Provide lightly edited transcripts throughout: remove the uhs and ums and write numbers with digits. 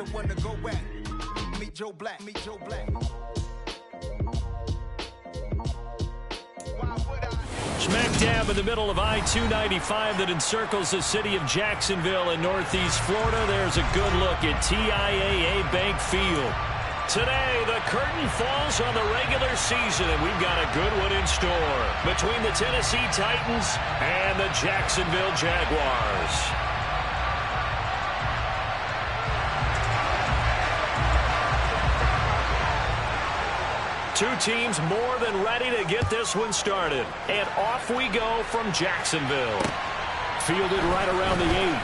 the one to go at. Meet Joe Black, meet Joe Black. Smack dab in the middle of I-295 that encircles the city of Jacksonville in northeast Florida. There's a good look at TIAA Bank Field. Today, the curtain falls on the regular season, and we've got a good one in store between the Tennessee Titans and the Jacksonville Jaguars. Two teams more than ready to get this one started. And off we go from Jacksonville. Fielded right around the 8.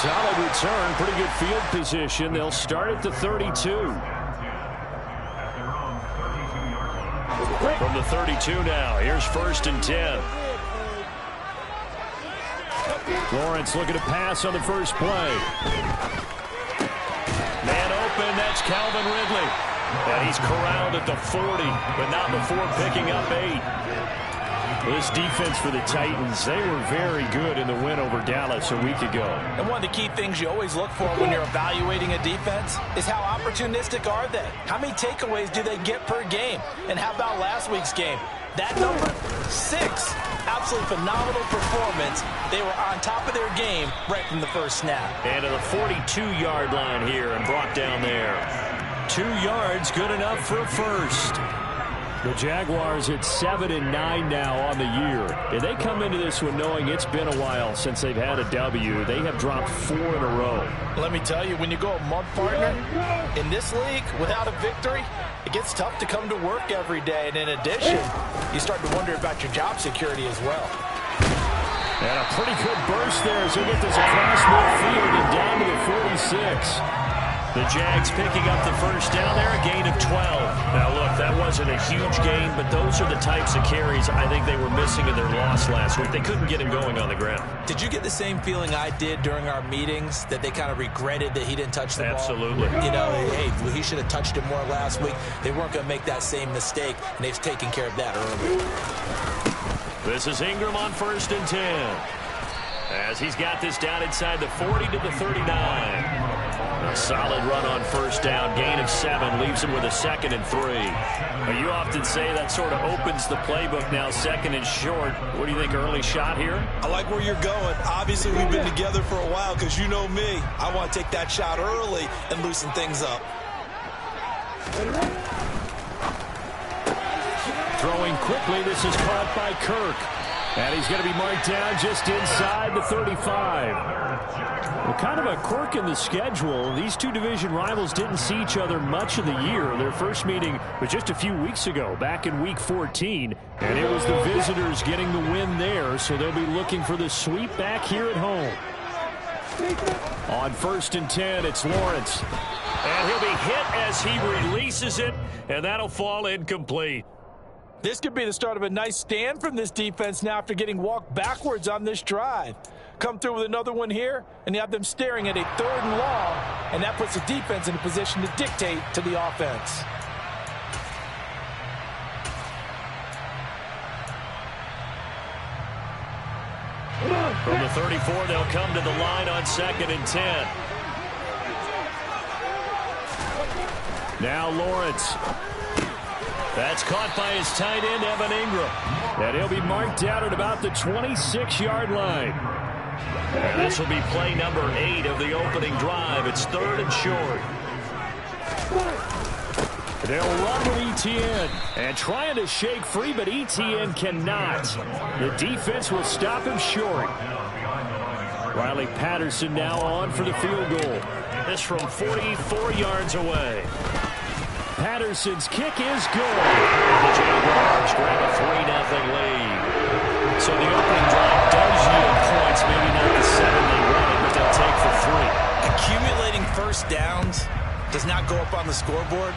Solid return, pretty good field position. They'll start at the 32. From the 32 now, here's 1st and 10. Lawrence looking to pass on the first play. Man open, that's Calvin Ridley. And he's corralled at the 40, but not before picking up 8. This defense for the Titans, they were very good in the win over Dallas a week ago. And one of the key things you always look for when you're evaluating a defense is how opportunistic are they? How many takeaways do they get per game? And how about last week's game? That number, 6. Absolutely phenomenal performance. They were on top of their game right from the first snap. And to the 42-yard line here and brought down there. 2 yards, good enough for a first. The Jaguars at 7-9 now on the year. And they come into this one knowing it's been a while since they've had a W. They have dropped 4 in a row. Let me tell you, when you go a month partner in this league without a victory, it gets tough to come to work every day. And in addition, you start to wonder about your job security as well. And a pretty good burst there as they get this across midfield and down to the 46. The Jags picking up the first down there, a gain of 12. Now, look, that wasn't a huge gain, but those are the types of carries I think they were missing in their loss last week. They couldn't get him going on the ground. Did you get the same feeling I did during our meetings, that they kind of regretted that he didn't touch the ball? Absolutely. You know, hey, he should have touched it more last week. They weren't going to make that same mistake, and they've taken care of that early. This is Ingram on 1st and 10. As he's got this down inside the 40 to the 39. A solid run on first down, gain of 7, leaves him with a 2nd and 3. Now, you often say that sort of opens the playbook now, 2nd and short. What do you think, early shot here? I like where you're going. Obviously, we've been together for a while because you know me. I want to take that shot early and loosen things up. Throwing quickly, this is caught by Kirk. And he's going to be marked down just inside the 35. Well, kind of a quirk in the schedule. These two division rivals didn't see each other much of the year. Their first meeting was just a few weeks ago, back in Week 14. And it was the visitors getting the win there, so they'll be looking for the sweep back here at home. On 1st and 10, it's Lawrence. And he'll be hit as he releases it, and that'll fall incomplete. This could be the start of a nice stand from this defense now after getting walked backwards on this drive. Come through with another one here, and you have them staring at a 3rd and long, and that puts the defense in a position to dictate to the offense. From the 34, they'll come to the line on 2nd and 10. Now Lawrence. That's caught by his tight end, Evan Ingram. And he'll be marked down at about the 26-yard line. And this will be play number 8 of the opening drive. It's 3rd and short. They'll run with Etienne. And trying to shake free, but Etienne cannot. The defense will stop him short. Riley Patterson now on for the field goal. This from 44 yards away. Patterson's kick is good. The Jaguars grab a 3-0 lead. So the opening drive does yield points, maybe not the 7 they wanted, but they'll take for 3. Accumulating first downs does not go up on the scoreboard,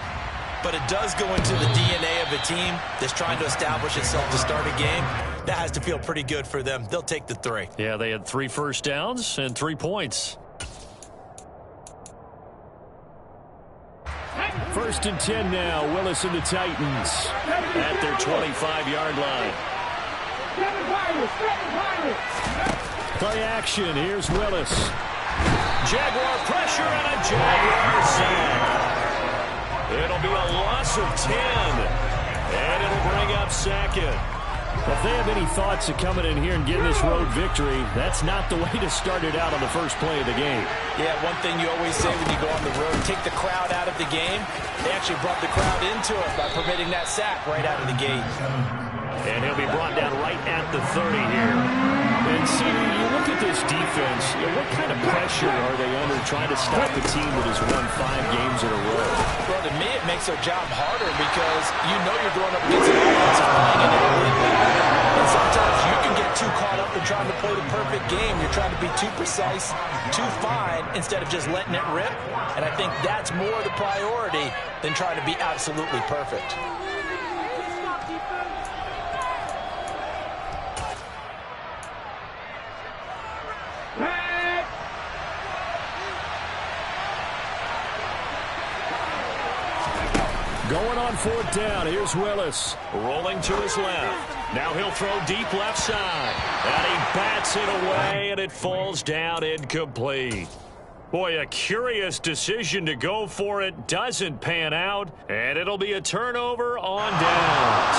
but it does go into the DNA of a team that's trying to establish itself to start a game. That has to feel pretty good for them. They'll take the 3. Yeah, they had 3 first downs and 3 points. 1st and 10 now. Willis and the Titans at their 25-yard line. Play action. Here's Willis. Jaguar pressure and a Jaguar sack. It'll be a loss of 10. And it'll bring up second. If they have any thoughts of coming in here and getting this road victory, that's not the way to start it out on the first play of the game. Yeah, one thing you always say when you go on the road, take the crowd out of the game. They actually brought the crowd into it by permitting that sack right out of the gate. And he'll be brought down right at the 30 here. And see, you look at this defense, what kind of pressure are they under trying to stop a team that has won 5 games in a row? Well, to me, it makes their job harder because you know you're going up against an offensive line in a league. And sometimes you can get too caught up in trying to play the perfect game. You're trying to be too precise, too fine, instead of just letting it rip. And I think that's more the priority than trying to be absolutely perfect. Going on 4th down, here's Willis. Rolling to his left. Now he'll throw deep left side. And he bats it away, and it falls down incomplete. Boy, a curious decision to go for it. Doesn't pan out, and it'll be a turnover on downs.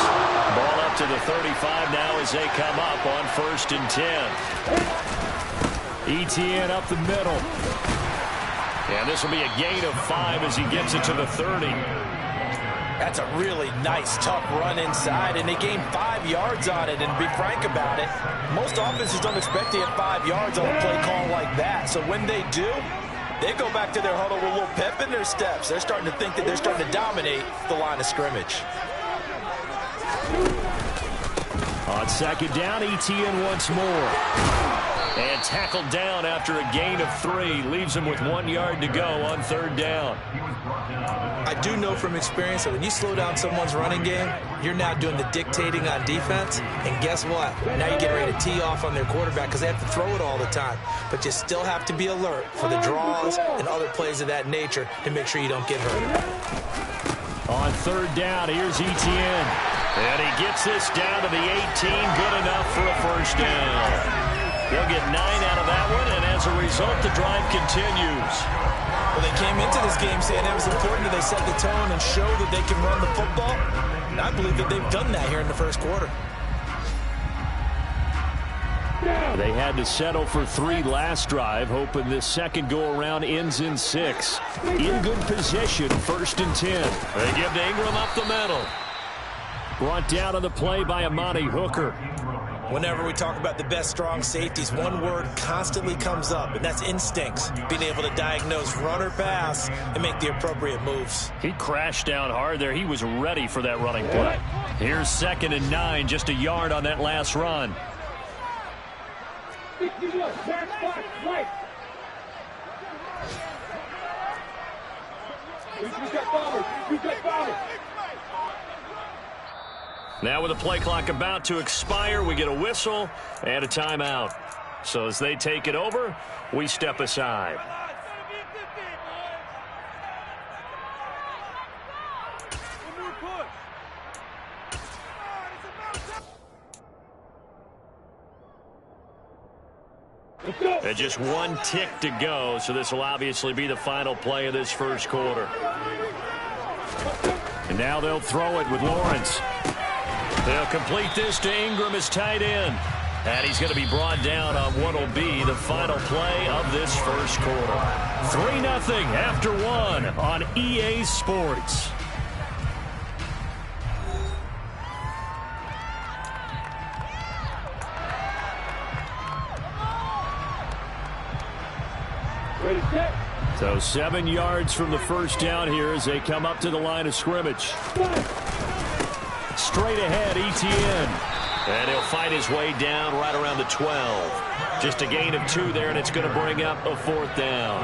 Ball up to the 35 now as they come up on 1st and 10. Etienne up the middle. And this will be a gain of 5 as he gets it to the 30. That's a really nice, tough run inside, and they gained 5 yards on it. And to be frank about it, most offenses don't expect to get 5 yards on a play call like that. So when they do, they go back to their huddle with a little pep in their steps. They're starting to think that they're starting to dominate the line of scrimmage. On 2nd down, Etienne once more. And tackled down after a gain of 3. Leaves him with 1 yard to go on 3rd down. I do know from experience that when you slow down someone's running game, you're now doing the dictating on defense. And guess what? Now you're getting ready to tee off on their quarterback because they have to throw it all the time. But you still have to be alert for the draws and other plays of that nature to make sure you don't get hurt. On 3rd down, here's Etienne. And he gets this down to the 18. Good enough for a 1st down. He'll get 9 out of that one, and as a result, the drive continues. Well, they came into this game saying it was important that they set the tone and show that they can run the football. And I believe that they've done that here in the 1st quarter. They had to settle for 3 last drive, hoping this second go-around ends in 6. In good position, 1st and 10. They give to Ingram up the middle. Brought down on the play by Amani Hooker. Whenever we talk about the best strong safeties, one word constantly comes up, and that's instincts. Being able to diagnose run or pass and make the appropriate moves. He crashed down hard there. He was ready for that running play. Here's 2nd and 9, just a yard on that last run. Now with the play clock about to expire, we get a whistle and a timeout. So as they take it over, we step aside. And just 1 tick to go, so this will obviously be the final play of this 1st quarter. And now they'll throw it with Lawrence. They'll complete this to Ingram as tight end. And he's going to be brought down on what will be the final play of this 1st quarter. 3-0 after 1 on EA Sports. So 7 yards from the 1st down here as they come up to the line of scrimmage. Straight ahead, Etienne. And he'll fight his way down right around the 12. Just a gain of 2 there, and it's going to bring up a 4th down.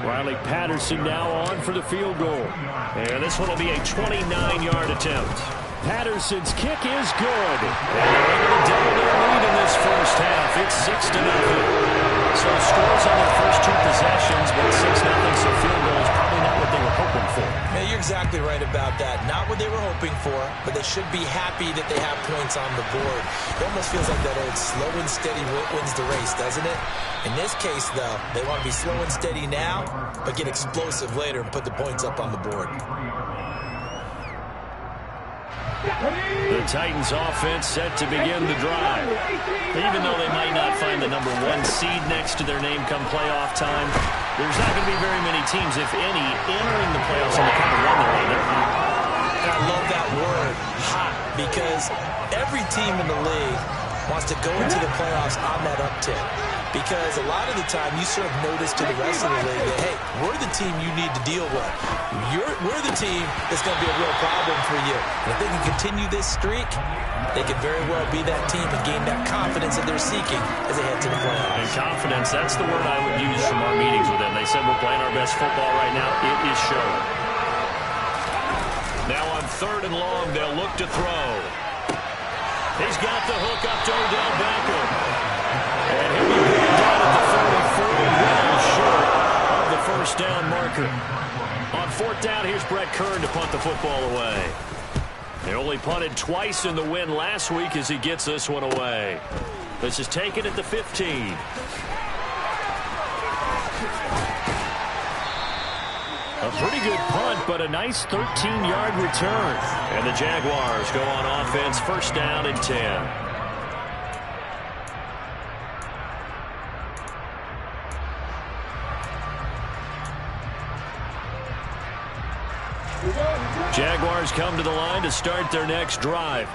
Riley Patterson now on for the field goal. And this one will be a 29-yard attempt. Patterson's kick is good. And they're able to double their lead in this 1st half. It's 6-0. So scores on their first 2 possessions, but 6-0, so field goal is probably not what they were hoping for. Man, you're exactly right. right about that. Not what they were hoping for, but they should be happy that they have points on the board. It almost feels like that old slow and steady wins the race, doesn't it? In this case, though, they want to be slow and steady now, but get explosive later and put the points up on the board. The Titans offense set to begin the drive. Even though they might not find the number 1 seed next to their name come playoff time, there's not going to be very many teams, if any, entering the playoffs on the kind of run they're on. They're hot. And I love that word, hot, because every team in the league wants to go into the playoffs on that uptick. Because a lot of the time you serve notice to the rest of the league that, hey, we're the team you need to deal with. We're the team that's going to be a real problem for you. And if they can continue this streak, they could very well be that team and gain that confidence that they're seeking as they head to the playoffs. And confidence, that's the word I would use from our meetings with them. They said we're playing our best football right now. It is showing. Now on 3rd and long, they'll look to throw. He's got the hook up to Odell Beckham. And he'll be brought down at the 34, well short of the first down marker. On 4th down, here's Brett Kern to punt the football away. They only punted twice in the win last week as he gets this one away. This is taken at the 15. A pretty good punt, but a nice 13-yard return. And the Jaguars go on offense, 1st down and 10. Jaguars come to the line to start their next drive.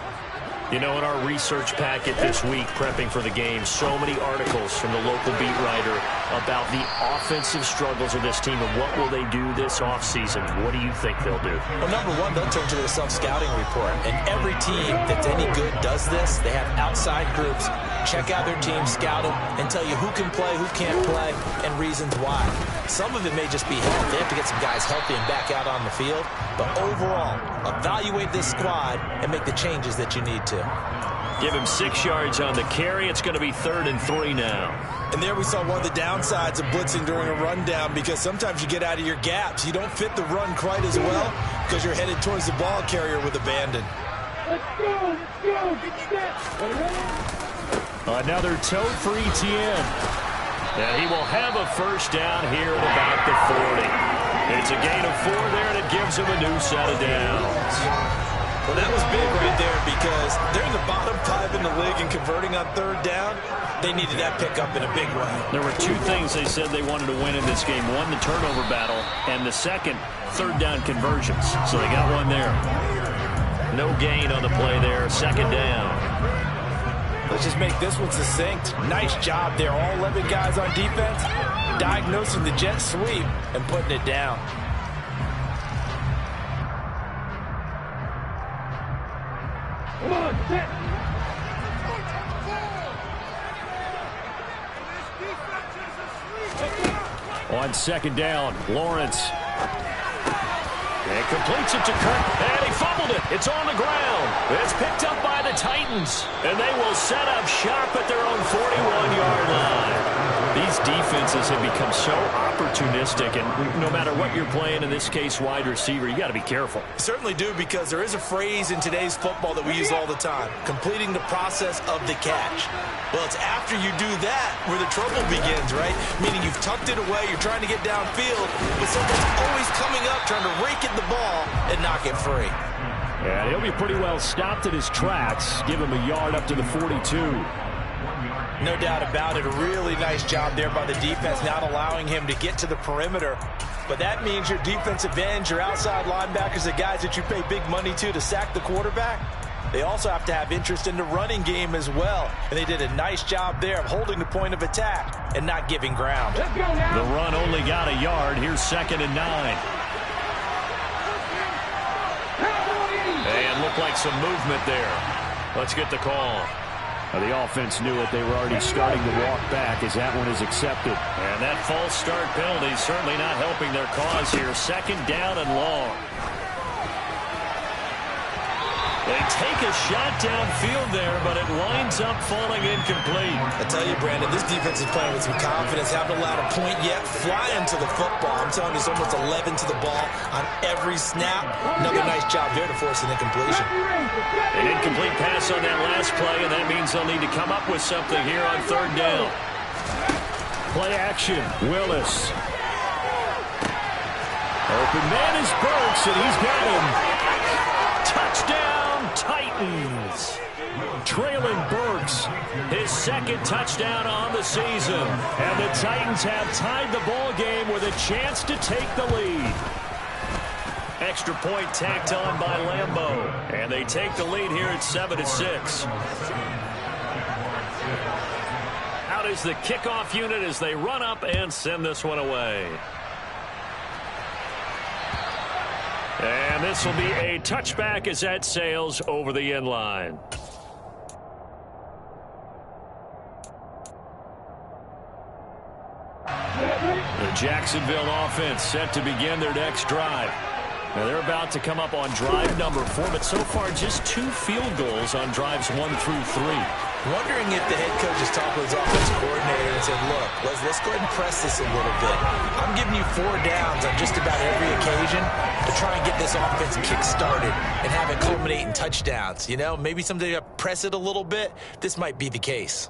You know, in our research packet this week, prepping for the game, so many articles from the local beat writer about the offensive struggles of this team and what will they do this offseason. What do you think they'll do? Well, number one, they'll turn to their self-scouting report. And every team that's any good does this. They have outside groups check out their team, scout them, and tell you who can play, who can't play, and reasons why. Some of it may just be health. They have to get some guys healthy and back out on the field. But overall, evaluate this squad and make the changes that you need to. Give him 6 yards on the carry. It's going to be 3rd and 3 now. And there we saw one of the downsides of blitzing during a rundown, because sometimes you get out of your gaps. You don't fit the run quite as well because you're headed towards the ball carrier with abandon. Let's go, get set. Another tote for Etienne. And he will have a 1st down here at about the 40. It's a gain of 4 there, and it gives him a new set of downs. Well, that was big right there, because they're in the bottom 5 in the league and converting on 3rd down. They needed that pickup in a big way. There were 2 things they said they wanted to win in this game. One, the turnover battle, and the second, 3rd down conversions. So they got one there. No gain on the play there. 2nd down. Let's just make this one succinct. Nice job there. All 11 guys on defense diagnosing the jet sweep and putting it down. Come on, set. On 2nd down, Lawrence. And completes it to Kirk, and he fumbled it. It's on the ground. It's picked up by the Titans, and they will set up shop at their own 41-yard line. These defenses have become so opportunistic, and no matter what you're playing, in this case, wide receiver, you got to be careful. Certainly do, because there is a phrase in today's football that we use all the time: completing the process of the catch. Well, it's after you do that where the trouble begins, right? Meaning you've tucked it away, you're trying to get downfield, but someone's always coming up trying to rake at the ball and knock it free. Yeah, he'll be pretty well stopped at his tracks. Give him a yard up to the 42. No doubt about it. A really nice job there by the defense, not allowing him to get to the perimeter. But that means your defensive ends, your outside linebackers, the guys that you pay big money to sack the quarterback, they also have to have interest in the running game as well. And they did a nice job there of holding the point of attack and not giving ground. Let's go now. The run only got a yard. Here's 2nd and 9. And looked like some movement there. Let's get the call. The offense knew it. They were already starting to walk back as that one is accepted. And that false start penalty certainly not helping their cause here. 2nd down and long. They take a shot downfield there, but it winds up falling incomplete. I tell you, Brandon, this defense is playing with some confidence. Haven't allowed a point yet. Flying to the football. I'm telling you, it's almost 11 to the ball on every snap. Another nice job there to force an incompletion. An incomplete pass on that last play, and that means they'll need to come up with something here on third down. Play action. Willis. Open man is Burks, and he's got him. Touchdown, Titans. Traylon Burks, his second touchdown on the season. And the Titans have tied the ball game with a chance to take the lead. Extra point tacked on by Lambeau. And they take the lead here at 7-6. Out is the kickoff unit as they run up and send this one away. And this will be a touchback as that sails over the end line. The Jacksonville offense set to begin their next drive. Now they're about to come up on drive number 4, but so far just 2 field goals on drives 1 through 3. Wondering if the head coach has talked with his offensive coordinator and said, look, let's go ahead and press this a little bit. I'm giving you 4 downs on just about every occasion to try and get this offense kick-started and have it culminate in touchdowns. You know, maybe someday you press it a little bit. This might be the case.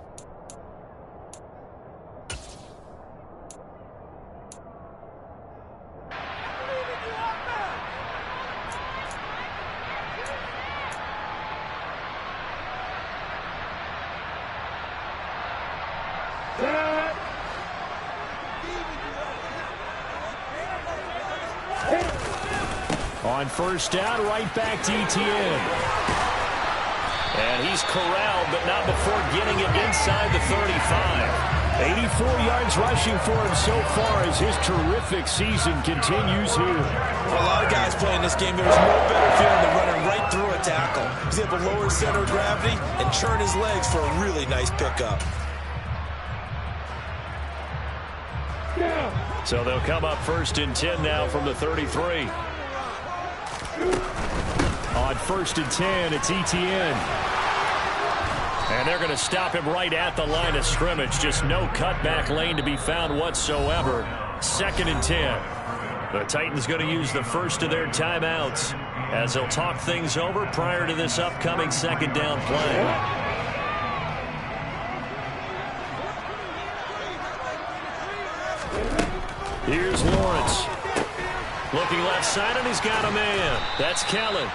On first down, right back to Etienne. And he's corralled, but not before getting it inside the 35. 84 yards rushing for him so far as his terrific season continues here. For a lot of guys playing this game, there's no better feeling than running right through a tackle. He's able to lower his center of gravity and churn his legs for a really nice pickup. So they'll come up first and 10 now from the 33. On first and 10, it's Etienne. And they're going to stop him right at the line of scrimmage. Just no cutback lane to be found whatsoever. Second and 10. The Titans going to use the first of their timeouts as they'll talk things over prior to this upcoming second down play. Here's Lawrence. Looking left side, and he's got a man. That's Kellen.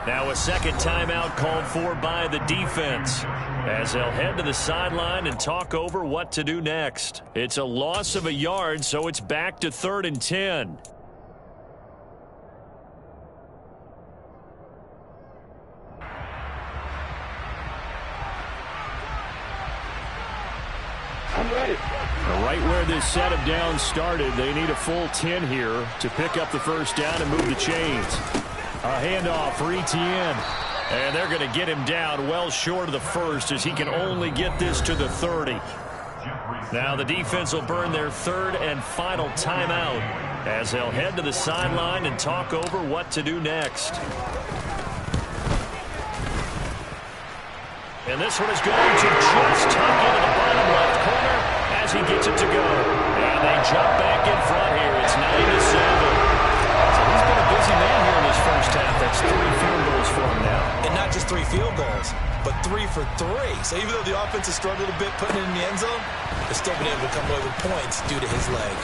Now a second timeout called for by the defense as they'll head to the sideline and talk over what to do next. It's a loss of a yard, so it's back to 3rd and 10. I'm ready. Right where this set of downs started, they need a full 10 here to pick up the first down and move the chains. A handoff for Etienne. And they're going to get him down well short of the first as he can only get this to the 30. Now the defense will burn their third and final timeout as they'll head to the sideline and talk over what to do next. And this one is going to just tuck into the bottom left corner as he gets it to go. And they jump back in front here. It's 9-7. So he's been a busy man here in this first half. That's 3 field goals for him now. And not just 3 field goals, but 3 for 3. So even though the offense has struggled a bit putting it in the end zone, they've still been able to come away with points due to his leg.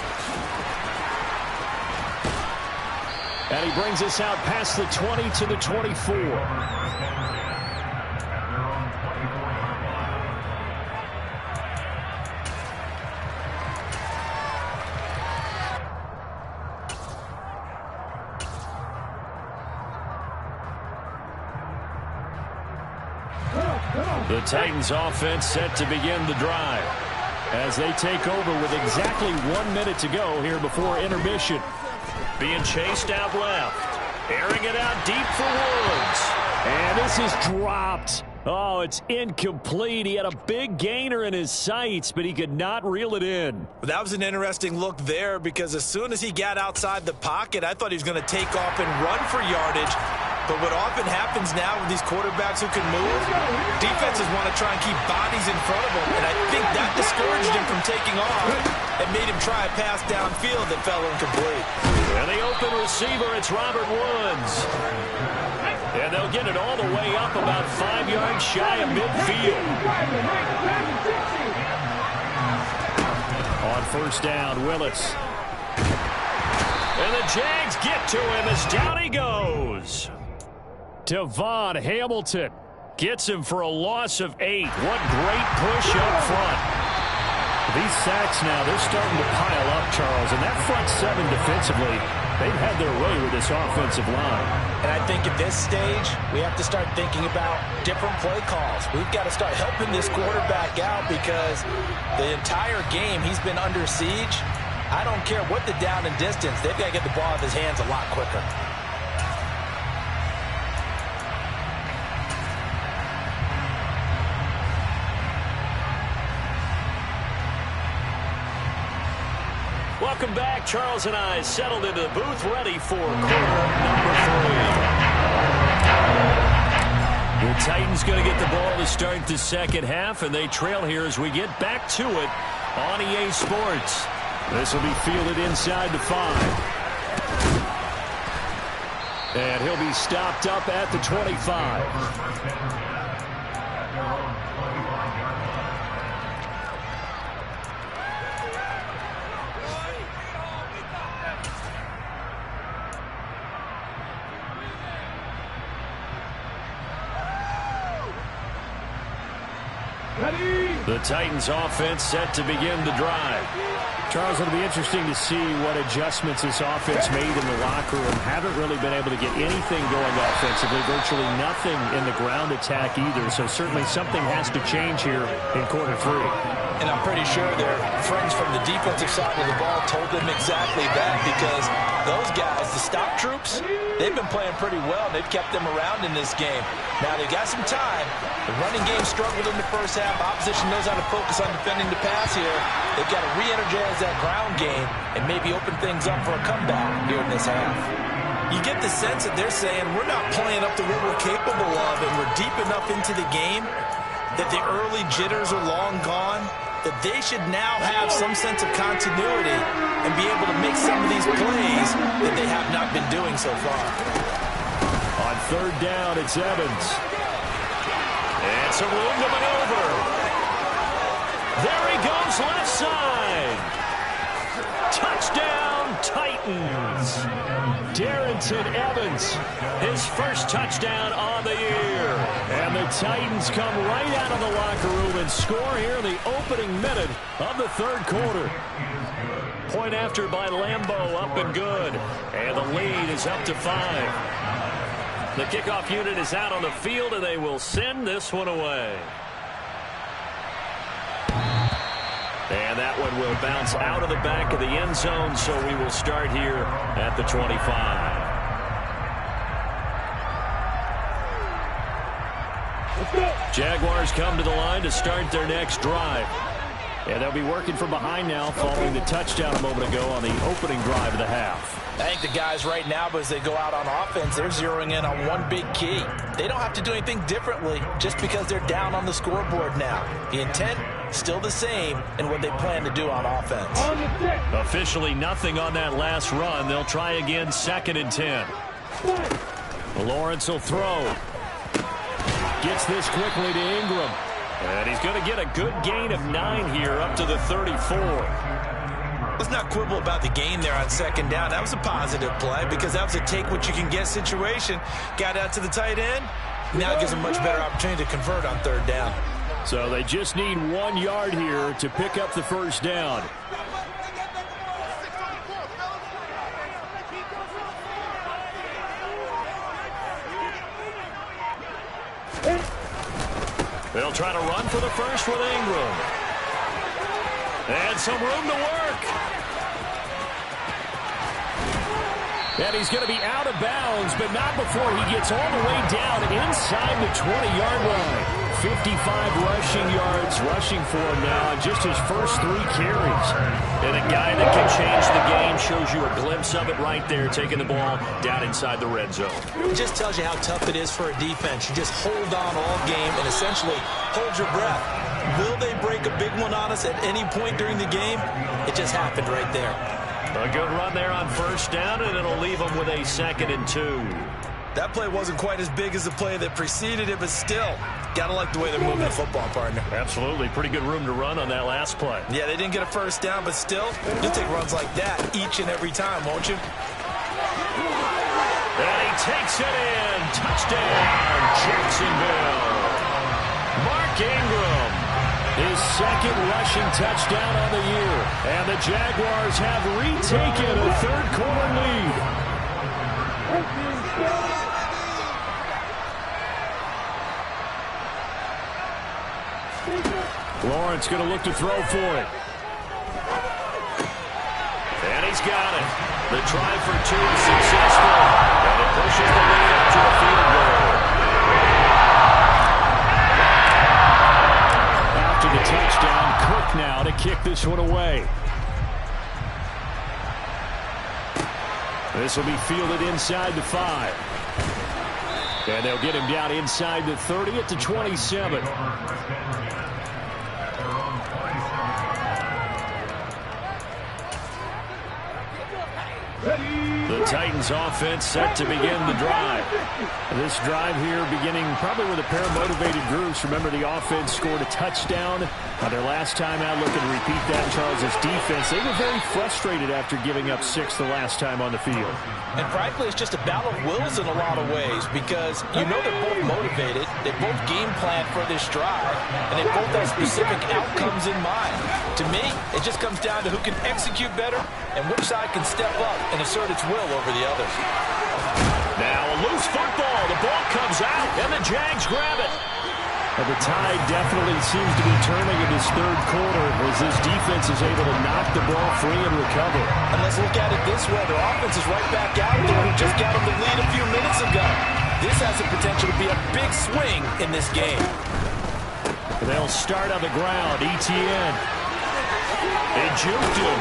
And he brings us out past the 20 to the 24. The Titans offense set to begin the drive as they take over with exactly 1 minute to go here before intermission. Being chased out left. Airing it out deep for Woods. And this is dropped. Oh, it's incomplete. He had a big gainer in his sights, but he could not reel it in. That was an interesting look there because as soon as he got outside the pocket, I thought he was going to take off and run for yardage. But what often happens now with these quarterbacks who can move, defenses want to try and keep bodies in front of them, and I think that discouraged him from taking off and made him try a pass downfield that fell incomplete. And the open receiver, it's Robert Woods. And they'll get it all the way up about 5 yards shy of midfield. On first down, Willis. And the Jags get to him as down he goes. Devon Hamilton gets him for a loss of 8. What great push up front. These sacks now, they're starting to pile up, Charles. And that front seven defensively, they've had their way with this offensive line. And I think at this stage, we have to start thinking about different play calls. We've got to start helping this quarterback out because the entire game he's been under siege. I don't care what the down and distance, they've got to get the ball out of his hands a lot quicker. Welcome back. Charles and I settled into the booth, ready for quarter number 3. The Titans going to get the ball to start the second half, and they trail here as we get back to it on EA Sports. This will be fielded inside the 5. And he'll be stopped up at the 25. The Titans offense set to begin the drive. Charles, it'll be interesting to see what adjustments this offense made in the locker room. Haven't really been able to get anything going offensively. Virtually nothing in the ground attack either. So certainly something has to change here in quarter 3. And I'm pretty sure their friends from the defensive side of the ball told them exactly that because those guys, the stop troops, they've been playing pretty well. They've kept them around in this game. Now they've got some time. The running game struggled in the first half. Opposition knows how to focus on defending the pass here. They've got to re-energize that ground game and maybe open things up for a comeback here in this half. You get the sense that they're saying we're not playing up to what we're capable of and we're deep enough into the game that the early jitters are long gone, that they should now have some sense of continuity and be able to make some of these plays that they have not been doing so far. On third down, it's Evans. And some room to maneuver. There he goes, left side. Touchdown, Titans. Darrington Evans, his first touchdown on the year. And the Titans come right out of the locker room and score here in the opening minute of the third quarter. Point after by Lambeau, up and good. And the lead is up to 5. The kickoff unit is out on the field, and they will send this one away. And that one will bounce out of the back of the end zone, so we will start here at the 25. Jaguars come to the line to start their next drive. And they'll be working from behind now following the touchdown a moment ago on the opening drive of the half. I think the guys right now, as they go out on offense, they're zeroing in on one big key. They don't have to do anything differently just because they're down on the scoreboard now. The intent, still the same in what they plan to do on offense. Officially nothing on that last run. They'll try again, 2nd and 10. Lawrence will throw. Gets this quickly to Ingram. And he's going to get a good gain of 9 here up to the 34. Let's not quibble about the gain there on 2nd down. That was a positive play because that was a take-what-you-can-get situation. Got out to the tight end. Now it gives them a much better opportunity to convert on 3rd down. So they just need 1 yard here to pick up the first down. They'll try to run for the first with Ingram. And some room to work. And he's going to be out of bounds, but not before he gets all the way down inside the 20-yard line. 55 rushing yards rushing for him now on just his first 3 carries. And a guy that can change the game, shows you a glimpse of it right there, taking the ball down inside the red zone. It just tells you how tough it is for a defense. You just hold on all game and essentially hold your breath. Will they break a big one on us at any point during the game? It just happened right there. A good run there on first down, and it'll leave them with a 2nd and 2. That play wasn't quite as big as the play that preceded it, but still, gotta like the way they're moving the football, partner. Absolutely. Pretty good room to run on that last play. Yeah, they didn't get a first down, but still, you'll take runs like that each and every time, won't you? And he takes it in. Touchdown, Jacksonville. Mark Ingram, his 2nd rushing touchdown on the year. And the Jaguars have retaken a 3rd quarter lead. Lawrence going to look to throw for it. And he's got it. The try for 2 is successful. And it pushes the lead up to a field goal. After the touchdown, Cook now to kick this one away. This will be fielded inside the 5. And they'll get him down inside the 30 at the 27. The Titans offense set to begin the drive. This drive here beginning probably with a pair of motivated groups. Remember, the offense scored a touchdown on their last time out. Looking to repeat that in Charles' defense. They were very frustrated after giving up 6 the last time on the field. And frankly, it's just a battle of wills in a lot of ways because you know they're both motivated. They both game plan for this drive, and they both have specific outcomes in mind. To me, it just comes down to who can execute better and which side can step up and assert its will over the others. Now a loose football. The ball comes out, and the Jags grab it. And the tide definitely seems to be turning in this 3rd quarter as this defense is able to knock the ball free and recover. And let's look at it this way. Their offense is right back out there who just got them the lead a few minutes ago. This has the potential to be a big swing in this game. They'll start on the ground. Etienne. They juked him.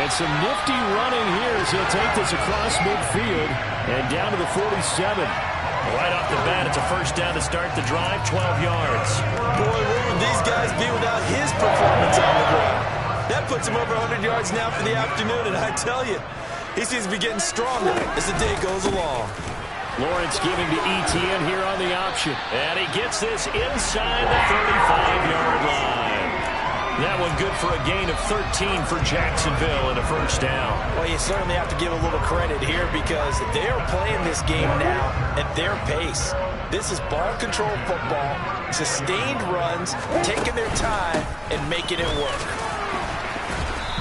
And some nifty running here as he'll take this across midfield and down to the 47. Right off the bat, it's a first down to start the drive, 12 yards. Boy, where would these guys be without his performance on the ground? That puts him over 100 yards now for the afternoon, and I tell you, he seems to be getting stronger as the day goes along. Lawrence giving to Etienne here on the option. And he gets this inside the 35-yard line. That one good for a gain of 13 for Jacksonville and a first down. Well, you certainly have to give a little credit here because they are playing this game now at their pace. This is ball control football, sustained runs, taking their time and making it work.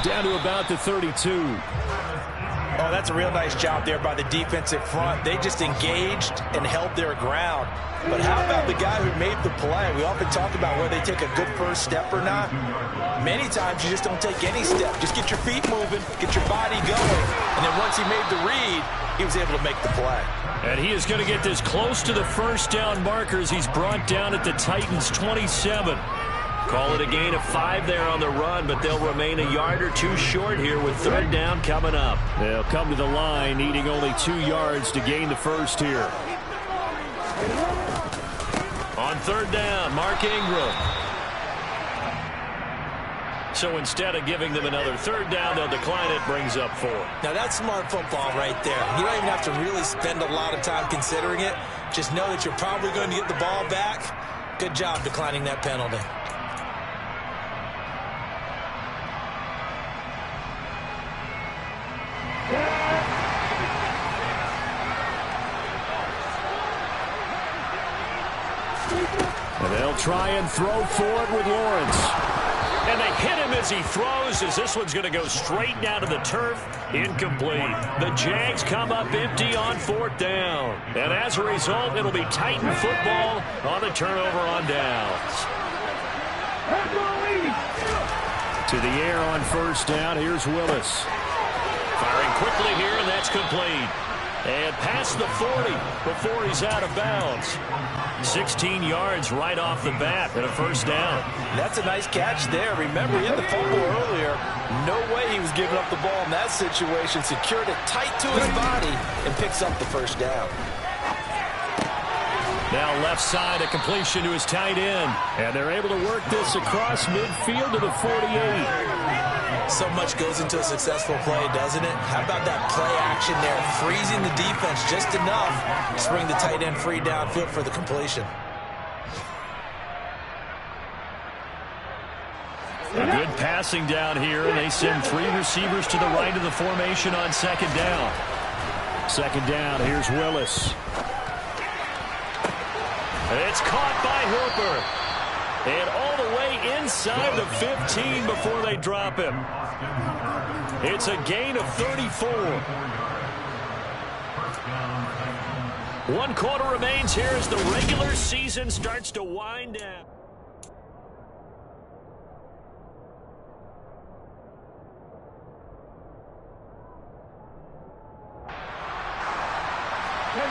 Down to about the 32. Oh, that's a real nice job there by the defensive front. They just engaged and held their ground. But how about the guy who made the play? We often talk about whether they take a good first step or not. Many times you just don't take any step. Just get your feet moving, get your body going. And then once he made the read, he was able to make the play. And he is going to get this close to the first down markers. He's brought down at the Titans' 27. Call it a gain of 5 there on the run, but they'll remain a yard or 2 short here with 3rd down coming up. They'll come to the line needing only 2 yards to gain the first here. On 3rd down, Mark Ingram. So instead of giving them another 3rd down, they'll decline it, brings up 4. Now that's smart football right there. You don't even have to really spend a lot of time considering it. Just know that you're probably going to get the ball back. Good job declining that penalty. And they'll try and throw for it with Lawrence. And they hit him as he throws, as this one's going to go straight down to the turf. Incomplete. The Jags come up empty on 4th down. And as a result, it'll be Titan football on the turnover on downs. To the air on 1st down. Here's Willis. Firing quickly here, and that's complete. And past the 40 before he's out of bounds. 16 yards right off the bat and a first down. That's a nice catch there. Remember, he had the fumble earlier. No way he was giving up the ball in that situation. Secured it tight to his body and picks up the first down. Now left side, a completion to his tight end. And they're able to work this across midfield to the 48. So much goes into a successful play, doesn't it? How about that play action there? Freezing the defense just enough to bring the tight end free downfield for the completion. A good passing down here, and they send 3 receivers to the right of the formation on second down. Second down, here's Willis. It's caught by Hooper. And all the way inside the 15 before they drop him. It's a gain of 34. 1 quarter remains here as the regular season starts to wind down.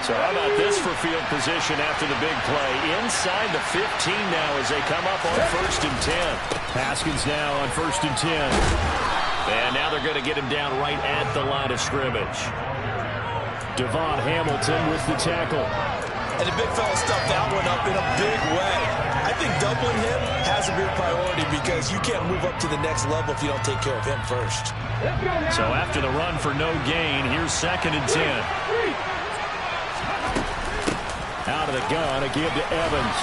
So how about this for field position after the big play? Inside the 15 now as they come up on 1st and 10. Haskins now on 1st and 10. And now they're going to get him down right at the line of scrimmage. Devon Hamilton with the tackle. And the big fella stuffed that one up in a big way. I think doubling him has to be a priority because you can't move up to the next level if you don't take care of him first. So after the run for no gain, here's 2nd and 10. Out of the gun, a give to Evans.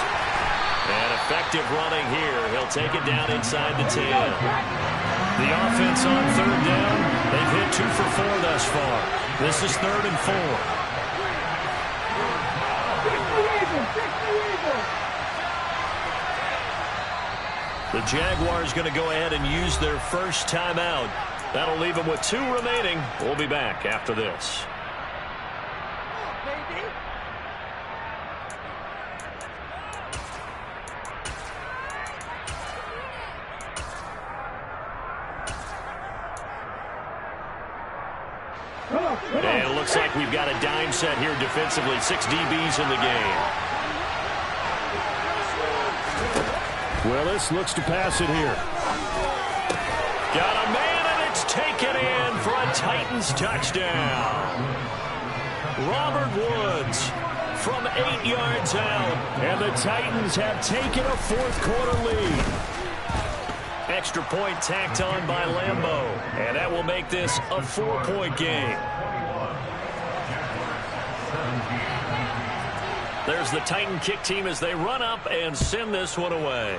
And effective running here. He'll take it down inside the 10. The offense on 3rd down. They've hit 2 for 4 thus far. This is 3rd and 4. The Jaguars going to go ahead and use their first timeout. That'll leave them with 2 remaining. We'll be back after this. And it looks like we've got a dime set here defensively. 6 DBs in the game. Willis looks to pass it here. Got a man, and it's taken in for a Titans touchdown. Robert Woods from 8 yards out. And the Titans have taken a 4th quarter lead. Extra point tacked on by Lambeau. And that will make this a 4-point game. There's the Titan kick team as they run up and send this one away.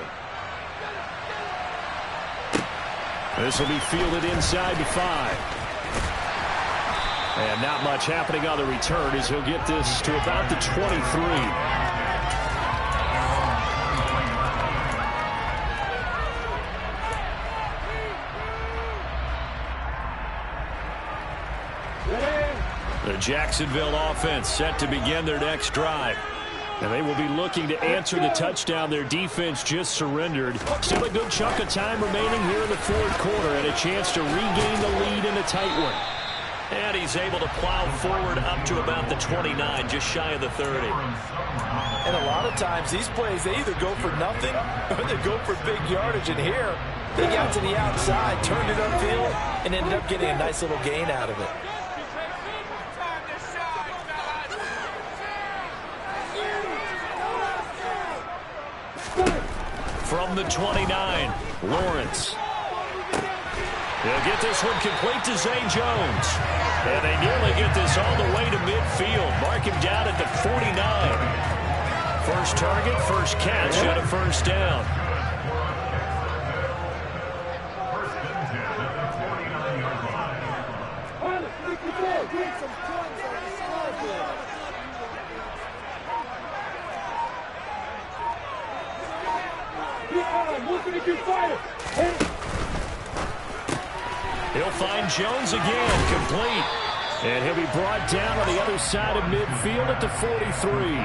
This will be fielded inside the 5. And not much happening on the return as he'll get this to about the 23. The Jacksonville offense set to begin their next drive. And they will be looking to answer the touchdown their defense just surrendered. Still a good chunk of time remaining here in the 4th quarter and a chance to regain the lead in a tight one. And he's able to plow forward up to about the 29, just shy of the 30. And a lot of times these plays, they either go for nothing or they go for big yardage. And here, they got to the outside, turned it upfield, and ended up getting a nice little gain out of it. From the 29, Lawrence. They'll get this one complete to Zay Jones. And they nearly get this all the way to midfield. Mark him down at the 49. First target, first catch, and a first down. He'll find Jones again, complete. And he'll be brought down on the other side of midfield at the 43.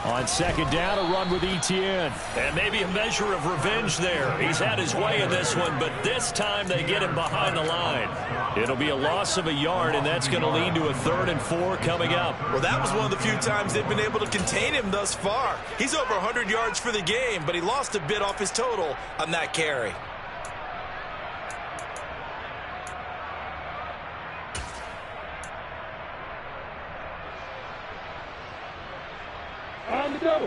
On second down, a run with Etienne. And maybe a measure of revenge there. He's had his way in this one, but this time they get him behind the line. It'll be a loss of a yard, and that's going to lead to a 3rd and 4 coming up. Well, that was one of the few times they've been able to contain him thus far. He's over 100 yards for the game, but he lost a bit off his total on that carry.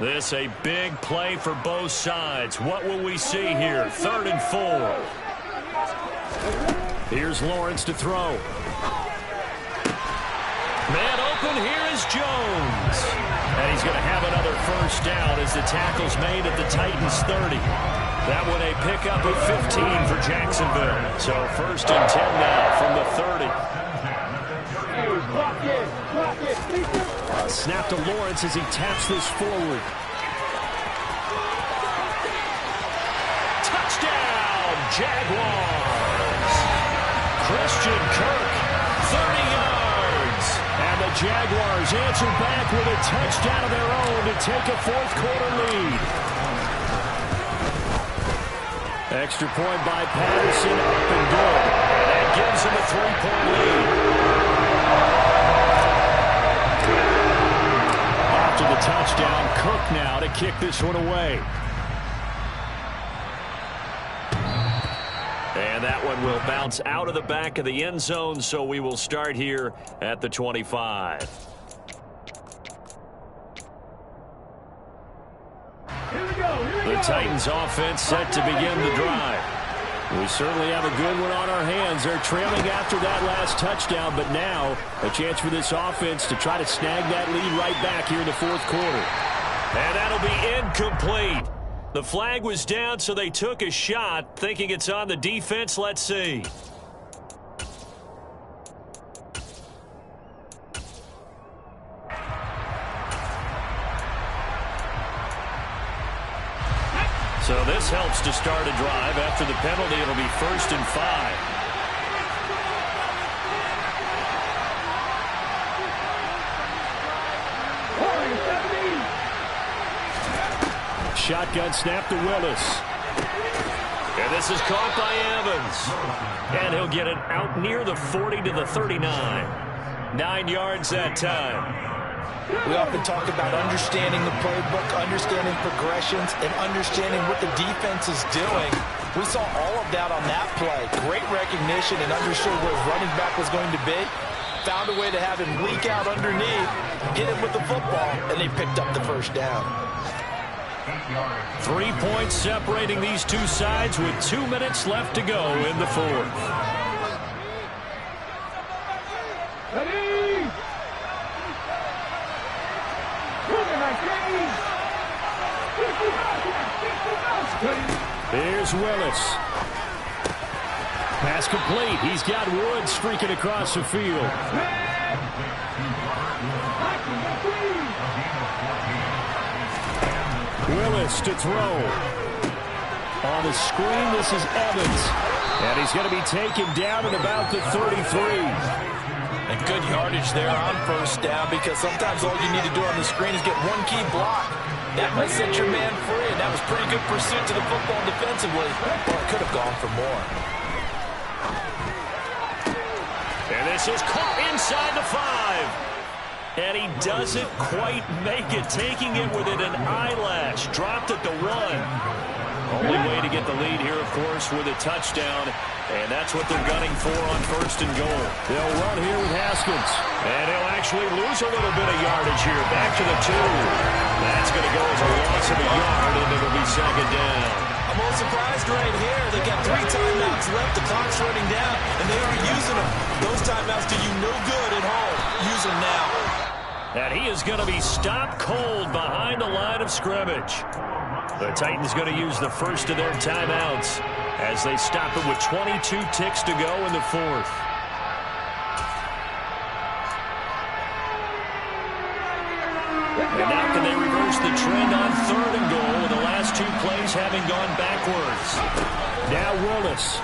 This a big play for both sides. What will we see here? 3rd and 4. Here's Lawrence to throw. Man open, here is Jones. And he's going to have another first down as the tackle's made at the Titans' 30. That one a pickup of 15 for Jacksonville. So 1st and 10 now from the 30. Snap to Lawrence as he taps this forward. Touchdown, Jaguars! Christian Kirk, 30 yards. And the Jaguars answer back with a touchdown of their own to take a 4th quarter lead. Extra point by Patterson, up and good. And that gives him a 3-point lead. After the touchdown, Cook now to kick this one away. And that one will bounce out of the back of the end zone, so we will start here at the 25. The Titans offense set to begin the drive. We certainly have a good one on our hands. They're trailing after that last touchdown, but now a chance for this offense to try to snag that lead right back here in the 4th quarter. And that'll be incomplete. The flag was down, so they took a shot, thinking it's on the defense. Let's see. So this helps to start a drive. After the penalty, it'll be 1st and 5. Shotgun snap to Willis. And this is caught by Evans. And he'll get it out near the 40 to the 39. 9 yards that time. We often talk about understanding the playbook, understanding progressions, and understanding what the defense is doing. We saw all of that on that play. Great recognition and understood where his running back was going to be. Found a way to have him leak out underneath, hit him with the football, and they picked up the first down. 3 points separating these two sides with 2 minutes left to go in the 4th. Here's Willis. Pass complete. He's got Woods streaking across the field. Willis to throw. On the screen, this is Evans. And he's going to be taken down at about the 33. And good yardage there on first down, because sometimes all you need to do on the screen is get one key block. That might set your man free, and that was pretty good pursuit to the football defensively. Well, it could have gone for more. And this is caught inside the 5. And he doesn't quite make it, taking it within an eyelash. Dropped at the 1. Only way to get the lead here, of course, with a touchdown. And that's what they're gunning for on 1st and goal. They'll run here with Haskins. And he'll actually lose a little bit of yardage here. Back to the 2. That's going to go as a loss of a yard, and it'll be 2nd down. I'm a little surprised right here. They got 3 timeouts left. The clock's running down, and they aren't using them. Those timeouts do you no good at home. Use them now. And he is going to be stopped cold behind the line of scrimmage. The Titans going to use the first of their timeouts as they stop it with 22 ticks to go in the 4th. And now can they reverse the trend on 3rd and goal with the last 2 plays having gone backwards. Now Willis.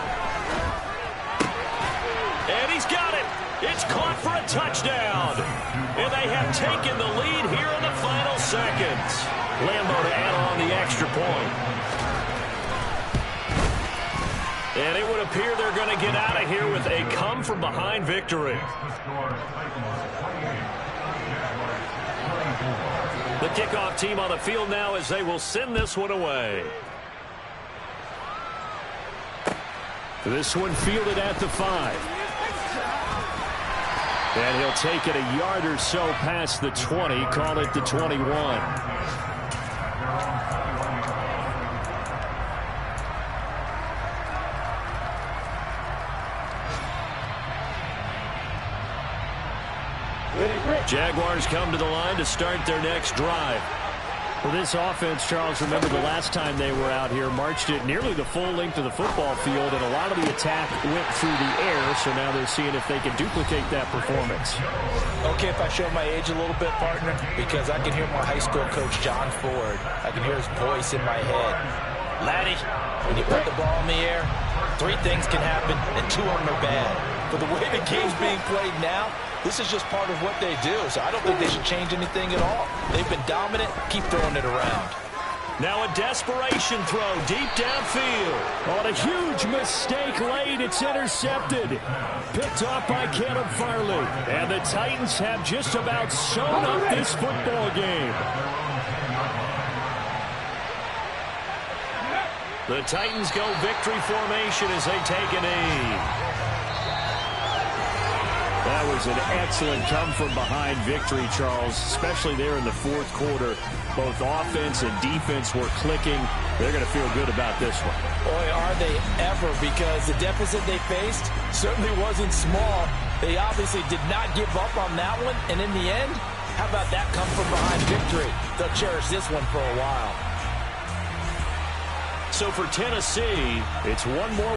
And he's got it. It's caught for a touchdown. And they have taken the lead here in the final seconds. Lambo to add on the extra point. And it would appear they're going to get out of here with a come-from-behind victory. The kickoff team on the field now as they will send this one away. This one fielded at the 5. And he'll take it a yard or so past the 20, call it the 21. Jaguars come to the line to start their next drive. Well, this offense, Charles, remember the last time they were out here, marched it nearly the full length of the football field, and a lot of the attack went through the air, so now they're seeing if they can duplicate that performance. Okay, if I show my age a little bit, partner, because I can hear my high school coach, John Ford. I can hear his voice in my head. Laddie, when you put the ball in the air, 3 things can happen, and 2 of them are bad. But the way the game's being played now, this is just part of what they do, so I don't think they should change anything at all. They've been dominant. Keep throwing it around. Now a desperation throw deep downfield. On a huge mistake late, it's intercepted. Picked off by Caleb Farley. And the Titans have just about sewn up this football game. The Titans go victory formation as they take a knee. That was an excellent come-from-behind victory, Charles, especially there in the fourth quarter. Both offense and defense were clicking. They're going to feel good about this one. Boy, are they ever, because the deficit they faced certainly wasn't small. They obviously did not give up on that one, and in the end, how about that come-from-behind victory? They'll cherish this one for a while. So for Tennessee, it's one more